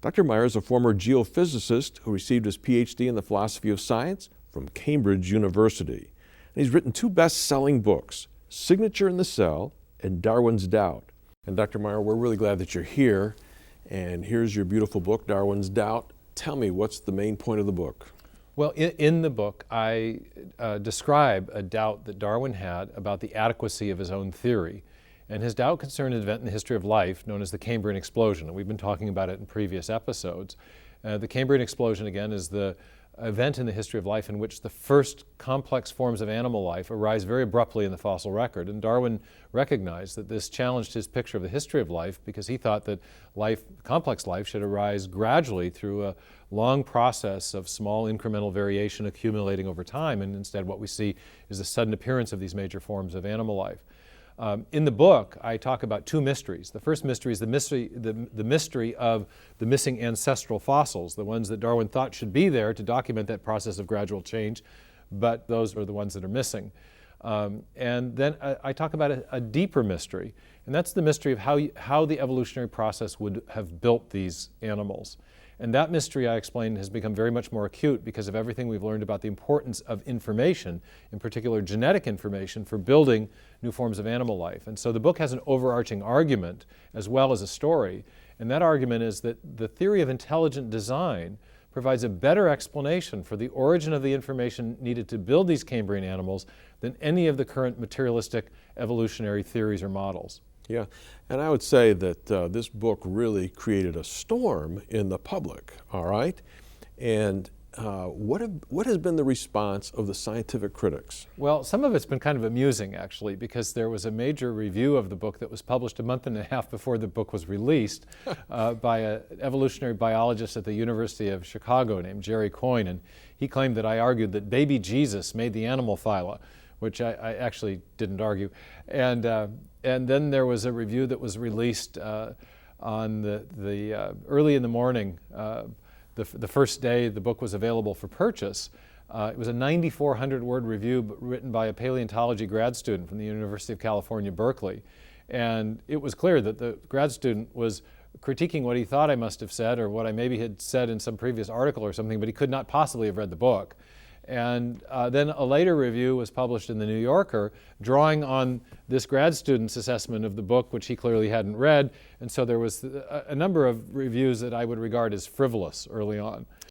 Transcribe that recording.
Dr. Meyer is a former geophysicist who received his PhD in the philosophy of science from Cambridge University. And he's written two best-selling books, Signature in the Cell and Darwin's Doubt. And Dr. Meyer, we're really glad that you're here. And here's your beautiful book, Darwin's Doubt. Tell me, what's the main point of the book? Well, in the book, I describe a doubt that Darwin had about the adequacy of his own theory. And his doubt concerned an event in the history of life known as the Cambrian explosion. And we've been talking about it in previous episodes. The Cambrian explosion, again, is the event in the history of life in which the first complex forms of animal life arise very abruptly in the fossil record. And Darwin recognized that this challenged his picture of the history of life because he thought that complex life should arise gradually through a long process of small incremental variation accumulating over time. And instead what we see is the sudden appearance of these major forms of animal life. In the book, I talk about two mysteries. The first mystery is the mystery of the missing ancestral fossils, the ones that Darwin thought should be there to document that process of gradual change, but those are the ones that are missing. And then I talk about a deeper mystery, and that's the mystery of how the evolutionary process would have built these animals. And that mystery, I explained, has become very much more acute because of everything we've learned about the importance of information, in particular genetic information, for building new forms of animal life. And so the book has an overarching argument as well as a story. And that argument is that the theory of intelligent design provides a better explanation for the origin of the information needed to build these Cambrian animals than any of the current materialistic evolutionary theories or models. Yeah, and I would say that this book really created a storm in the public, all right? And what has been the response of the scientific critics? Well, some of it's been kind of amusing, actually, because there was a major review of the book that was published a month and a half before the book was released by an evolutionary biologist at the University of Chicago named Jerry Coyne, and he claimed that I argued that baby Jesus made the animal phyla, which I actually didn't argue. And then there was a review that was released on the early in the morning, the first day the book was available for purchase. It was a 9,400-word review written by a paleontology grad student from the University of California, Berkeley. And it was clear that the grad student was critiquing what he thought I must have said or what I maybe had said in some previous article or something, but he could not possibly have read the book. And then a later review was published in the New Yorker drawing on this grad student's assessment of the book, which he clearly hadn't read. And so there was a number of reviews that I would regard as frivolous early on.